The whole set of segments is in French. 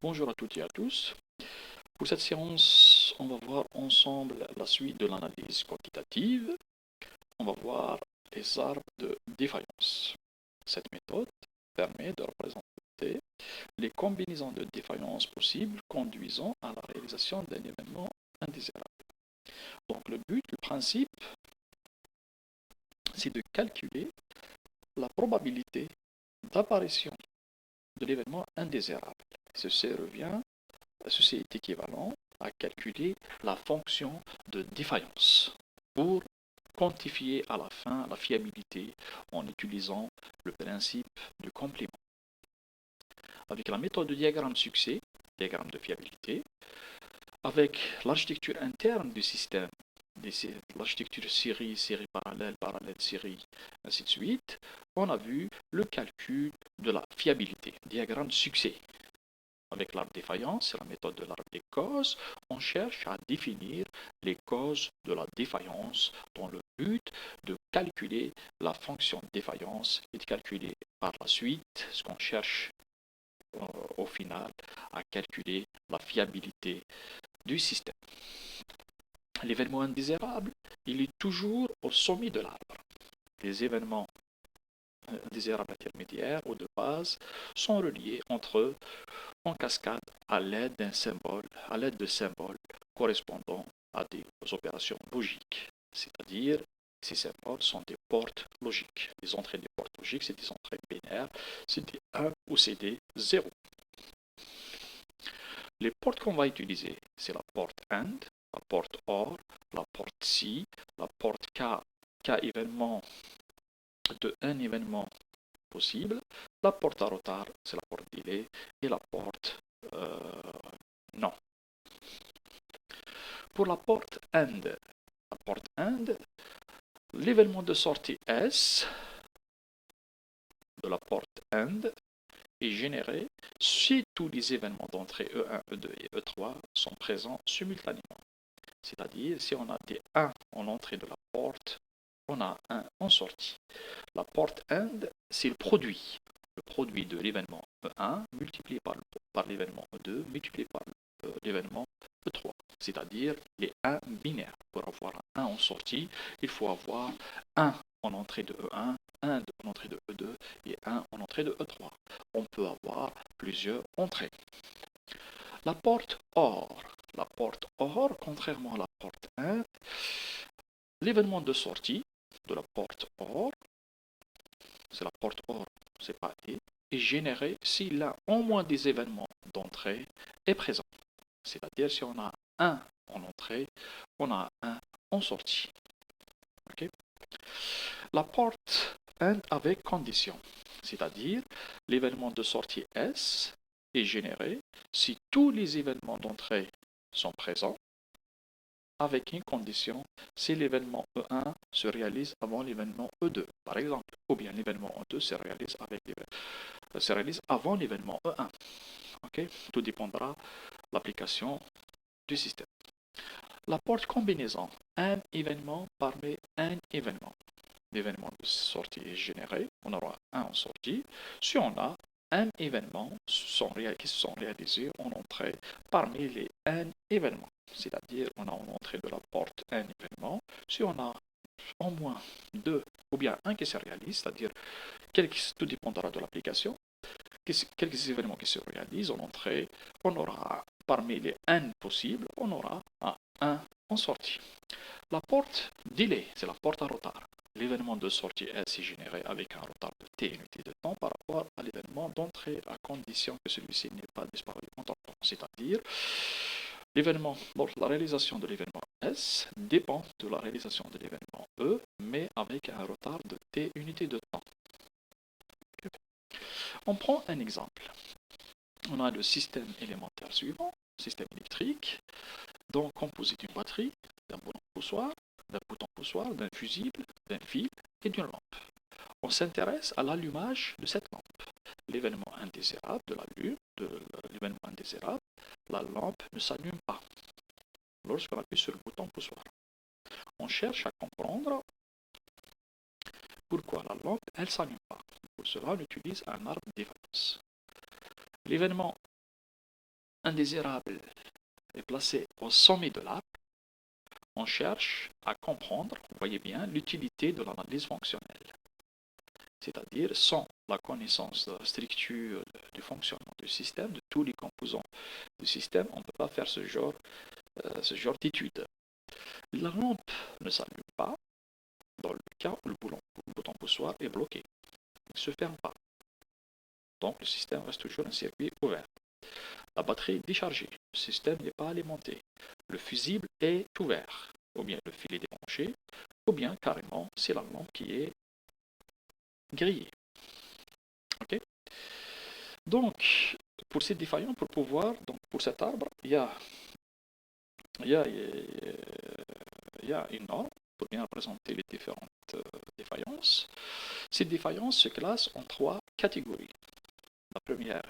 Bonjour à toutes et à tous. Pour cette séance, on va voir ensemble la suite de l'analyse quantitative. On va voir les arbres de défaillance. Cette méthode permet de représenter les combinaisons de défaillance possibles conduisant à la réalisation d'un événement indésirable. Donc le but, le principe, c'est de calculer la probabilité d'apparition de l'événement indésirable. Ceci est équivalent à calculer la fonction de défaillance pour quantifier à la fin la fiabilité en utilisant le principe de complément. Avec la méthode de diagramme succès, diagramme de fiabilité, avec l'architecture interne du système, l'architecture série, série parallèle, parallèle, série, ainsi de suite, on a vu le calcul de la fiabilité, diagramme succès. Avec l'arbre défaillance, c'est la méthode de l'arbre des causes. On cherche à définir les causes de la défaillance dans le but de calculer la fonction de défaillance et de calculer par la suite ce qu'on cherche au final à calculer la fiabilité du système. L'événement indésirable, il est toujours au sommet de l'arbre. Les événements indésirables intermédiaires ou de base sont reliés entre eux en cascade à l'aide d'un symbole, à l'aide de symboles correspondant à des opérations logiques. C'est-à-dire, ces symboles sont des portes logiques. Les entrées des portes logiques, c'est des entrées binaires, c'est des 1 ou c'est des 0. Les portes qu'on va utiliser, c'est la porte AND, la porte OR, la porte SI, la porte K événement de un événement possible, la porte à retard, c'est la porte delay, et la porte non. Pour la porte AND, l'événement de sortie S de la porte AND est généré si tous les événements d'entrée E1, E2 et E3 sont présents simultanément. C'est-à-dire, si on a des 1 en entrée de la porte, on a 1 en sortie. La porte AND, c'est le produit de l'événement E1 multiplié par l'événement E2 multiplié par l'événement E3, c'est-à-dire les 1 binaires. Pour avoir un 1 en sortie, il faut avoir 1 en entrée de E1, 1 en entrée de E2 et 1 en entrée de E3. On peut avoir plusieurs entrées. La porte OR, contrairement à la porte 1, l'événement de sortie de la porte OR, c'est la porte OR, c'est pas E, est généré s'il a au moins des événements d'entrée est présent. C'est-à-dire si on a 1 en entrée, on a 1 en sortie. Okay? La porte AND avec condition, c'est-à-dire l'événement de sortie S est généré si tous les événements d'entrée sont présents, avec une condition si l'événement E1 se réalise avant l'événement E2, par exemple, ou bien l'événement E2 se réalise avant l'événement E1. Okay? Tout dépendra de l'application du système. La porte combinaison, un événement parmi un événement. L'événement de sortie est généré, on aura 1 en sortie. Si on a un événement qui se sont réalisés en entrée parmi les n événements, c'est-à-dire on a en entrée de la porte un événement. Si on a au moins 2 ou bien 1 qui se réalise, c'est-à-dire tout dépendra de l'application, quelques événements qui se réalisent en entrée, on aura parmi les n possibles, on aura un en sortie. La porte delay, c'est la porte à retard. L'événement de sortie S est généré avec un retard de t unité de temps par rapport à l'événement d'entrée à condition que celui-ci n'ait pas disparu entre temps. C'est-à-dire, la réalisation de l'événement S dépend de la réalisation de l'événement E, mais avec un retard de t unité de temps. On prend un exemple. On a le système élémentaire suivant, système électrique, donc composé d'une batterie, d'un bouton poussoir, d'un fusible, d'un fil et d'une lampe. On s'intéresse à l'allumage de cette lampe. L'événement indésirable l'événement indésirable, la lampe ne s'allume pas lorsqu'on appuie sur le bouton poussoir. On cherche à comprendre pourquoi la lampe ne s'allume pas. Pour cela, on utilise un arbre de défaillance. L'événement indésirable est placé au sommet de l'arbre, on cherche à comprendre, vous voyez bien, l'utilité de l'analyse fonctionnelle. C'est-à-dire, sans la connaissance de la structure du fonctionnement du système, de tous les composants du système, on ne peut pas faire ce genre d'étude. La lampe ne s'allume pas dans le cas où le bouton poussoir est bloqué. Il ne se ferme pas. Donc le système reste toujours un circuit ouvert. La batterie est déchargée. Le système n'est pas alimenté. Le fusible est ouvert. Ou bien le fil est débranché, ou bien carrément c'est la lampe qui est grillée. Ok. Donc, pour ces défaillants, pour cet arbre, il y a une norme pour bien représenter les différentes défaillances. Ces défaillances se classent en 3 catégories. La première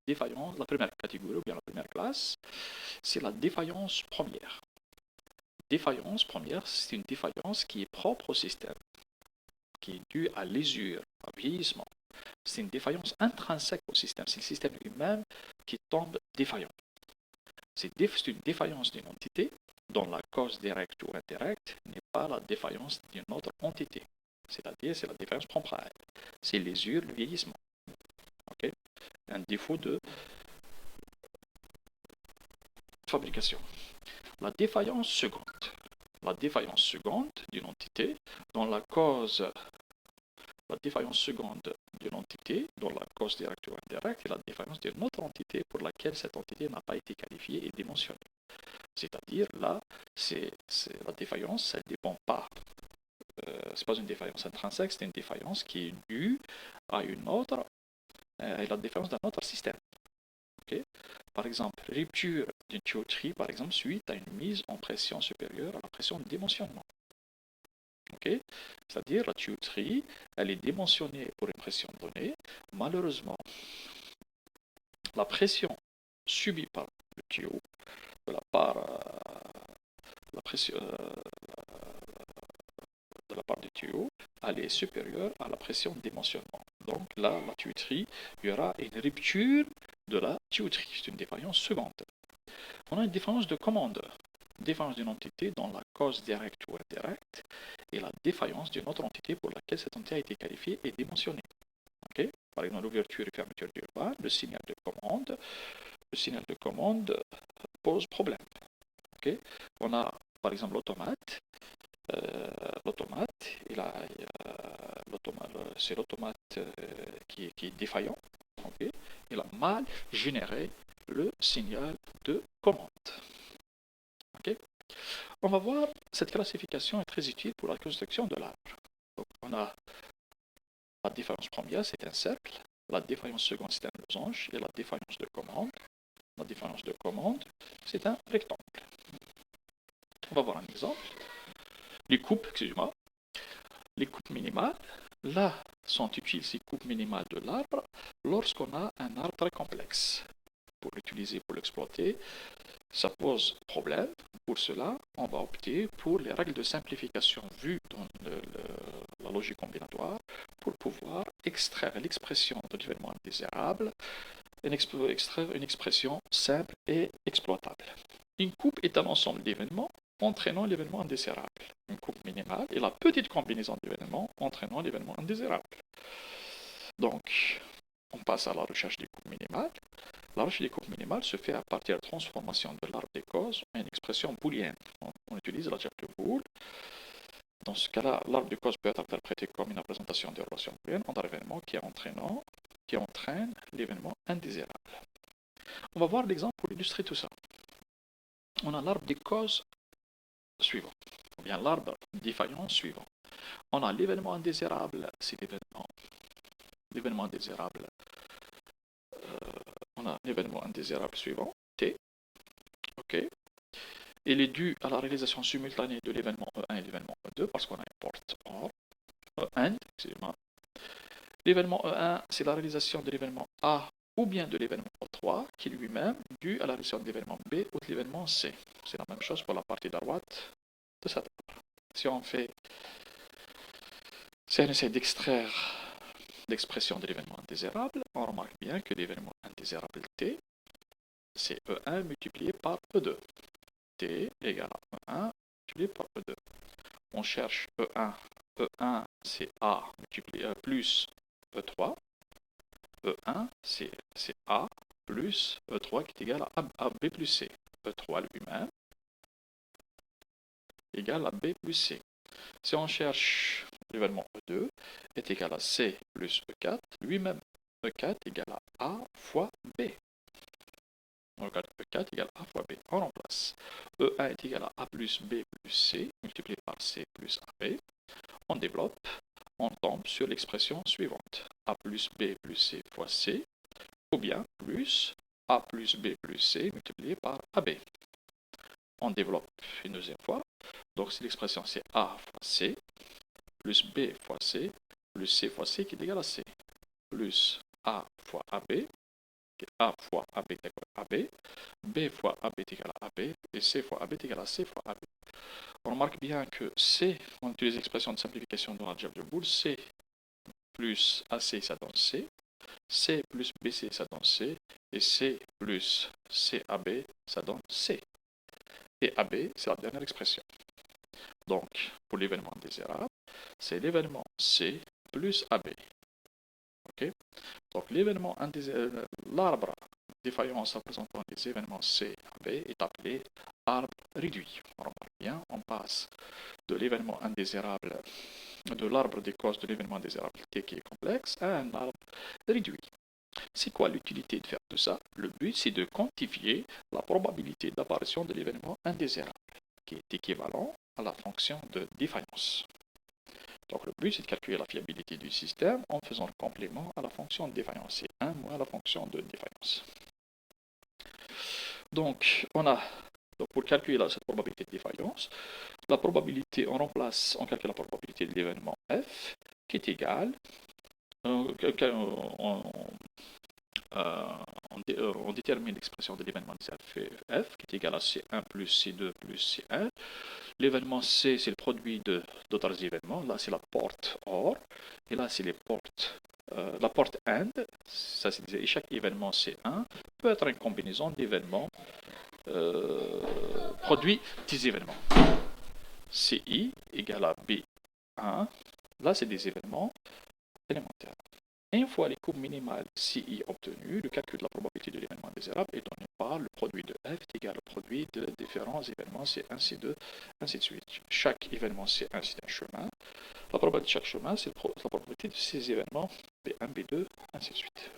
la première catégorie, ou bien la première classe, c'est la défaillance première. Défaillance première, c'est une défaillance qui est propre au système, qui est due à l'usure, à vieillissement. C'est une défaillance intrinsèque au système, c'est le système lui-même qui tombe défaillant. C'est une défaillance d'une entité dont la cause directe ou indirecte n'est pas la défaillance d'une autre entité. C'est-à-dire, c'est la défaillance propre à elle. C'est l'usure, le vieillissement. Okay? Un défaut de fabrication. La défaillance seconde d'une entité dont la cause directe ou indirecte est la défaillance d'une autre entité pour laquelle cette entité n'a pas été qualifiée et dimensionnée. C'est-à-dire, là, la défaillance, ça ne dépend pas. C'est pas une défaillance intrinsèque, c'est une défaillance qui est due à la défaillance d'un autre système. Okay? Par exemple, rupture d'une tuyauterie, par exemple, suite à une mise en pression supérieure à la pression de dimensionnement. Okay? C'est-à-dire, la tuyauterie, elle est dimensionnée pour une pression donnée. Malheureusement, la pression subie par le tuyau, de la part du tuyau, elle est supérieure à la pression de dimensionnement. Donc là, la tuyauterie, il y aura une rupture de la tuyauterie. C'est une défaillance seconde. On a une défaillance de commande. Défaillance d'une entité dont la cause directe ou indirecte et la défaillance d'une autre entité pour laquelle cette entité a été qualifiée et dimensionnée. Okay? Par exemple, l'ouverture et fermeture du bas, le signal de commande pose problème. Okay? On a par exemple l'automate. C'est l'automate qui est défaillant. Okay? Il a mal généré le signal de commande. Okay? On va voir, cette classification est très utile pour la construction de l'arbre. Donc, on a la défaillance première, c'est un cercle. La défaillance seconde, c'est un losange. Et la défaillance de commande, c'est un rectangle. On va voir un exemple. Les coupes minimales. Là sont utiles ces coupes minimales de l'arbre lorsqu'on a un arbre très complexe. Pour l'utiliser, pour l'exploiter, ça pose problème. Pour cela, on va opter pour les règles de simplification vues dans la logique combinatoire pour pouvoir extraire l'expression de l'événement indésirable, extraire une expression simple et exploitable. Une coupe est un ensemble d'événements entraînant l'événement indésirable. Une coupe minimale est la petite combinaison d'événements entraînant l'événement indésirable. Donc, on passe à la recherche des coupes minimales. La recherche des coupes minimales se fait à partir de la transformation de l'arbre des causes en une expression booléenne. On utilise la de Boole. Dans ce cas-là, l'arbre des causes peut être interprété comme une représentation de relation booléenne entre événements qui entraînent l'événement indésirable. On va voir l'exemple pour illustrer tout ça. On a l'arbre des causes suivant, ou bien l'arbre défaillant suivant. On a l'événement indésirable, c'est l'événement indésirable. On a l'événement indésirable suivant, T. OK. Il est dû à la réalisation simultanée de l'événement E1 et l'événement E2 parce qu'on a une porte OR. E1, excusez-moi. L'événement E1, c'est la réalisation de l'événement A ou bien de l'événement E3 qui est lui-même dû à la réalisation de l'événement B ou de l'événement C. C'est la même chose pour la partie droite de cette arbre. Si on essaie d'extraire l'expression de l'événement indésirable, on remarque bien que l'événement indésirable T c'est E1 multiplié par E2. T égale à E1 multiplié par E2. On cherche E1. E1, c'est A multiplié plus E3. E1, c'est A plus E3 qui est égal à B plus C. E3 lui-même égale à B plus C. Si on cherche l'événement E2 est égal à C plus E4, lui-même E4 égale à A fois B. On regarde E4 égale A fois B. On remplace. E1 est égal à A plus B plus C, multiplié par C plus AB. On développe, on tombe sur l'expression suivante. A plus B plus C fois C, ou bien plus A plus B plus C multiplié par AB. On développe une deuxième fois. Donc si l'expression c'est A fois C, plus B fois C, plus C fois C qui est égal à C, plus A fois AB, A fois AB est égal à AB, B fois AB est égal à AB, et C fois AB est égal à C fois AB. On remarque bien que C, on utilise l'expression de simplification dans l'algèbre de Boole, C plus AC ça donne C, C plus BC ça donne C, et C plus CAB ça donne C. Et AB, c'est la dernière expression. Donc, pour l'événement indésirable, c'est l'événement C plus AB. Okay? Donc, l'événement indésirable, l'arbre défaillance représentant les événements C et AB est appelé arbre réduit. On remarque bien, on passe de l'événement indésirable, de l'arbre des causes de l'événement indésirable T qui est complexe, à un arbre réduit. C'est quoi l'utilité de faire tout ça? Le but, c'est de quantifier la probabilité d'apparition de l'événement indésirable, qui est équivalent à la fonction de défaillance. Donc le but, c'est de calculer la fiabilité du système en faisant le complément à la fonction de défaillance. C'est 1 moins la fonction de défaillance. Donc, pour calculer cette probabilité de défaillance, la probabilité, on calcule la probabilité de l'événement F, qui est égale, on détermine l'expression de l'événement F, qui est égal à C1 plus C2 plus C1. L'événement C, c'est le produit d'autres événements. Là, c'est la porte OR. Et là, c'est la porte AND. Ça, c'est chaque événement C1 peut être une combinaison d'événements produits des événements. CI égale à B1. Là, c'est des événements élémentaires. Une fois les courbes minimales CI obtenues, le calcul de la probabilité de l'événement indésirable est donné par le produit de F est égal au produit de différents événements C1, C2, ainsi de suite. Chaque événement C1, c'est un chemin. La probabilité de chaque chemin, c'est la probabilité de ces événements B1, B2, ainsi de suite.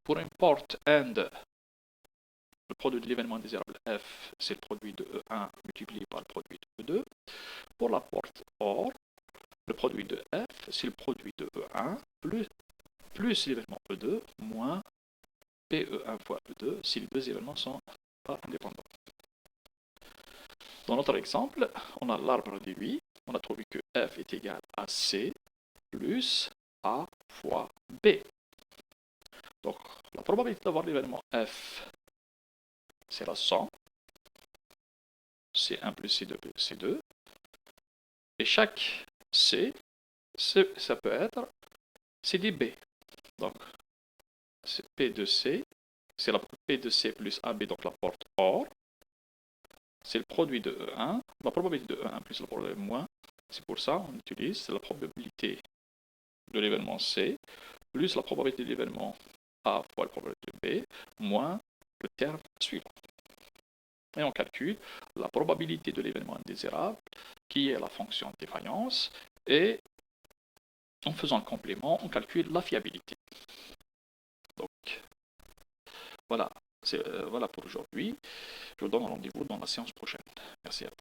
Pour une porte AND, le produit de l'événement indésirable F, c'est le produit de E1 multiplié par le produit de E2. Pour la porte OR, le produit de F, c'est le produit de E1 plus l'événement E2 moins PE1 fois E2 si les deux événements sont pas indépendants. Dans notre exemple, on a l'arbre de 8. On a trouvé que F est égal à C plus A fois B. Donc, la probabilité d'avoir l'événement F, c'est la somme. C1 plus C2 plus C2. Et chaque C, ça peut être CDB. Donc, P de C, c'est la P de C plus AB, donc la porte OR. C'est le produit de E1, la probabilité de E1 plus la probabilité de moins. C'est pour ça qu'on utilise la probabilité de l'événement C plus la probabilité de l'événement A fois la probabilité de B moins le terme suivant. Et on calcule la probabilité de l'événement indésirable qui est la fonction de défaillance et en faisant le complément, on calcule la fiabilité. Donc, voilà, voilà pour aujourd'hui. Je vous donne rendez-vous dans la séance prochaine. Merci à vous.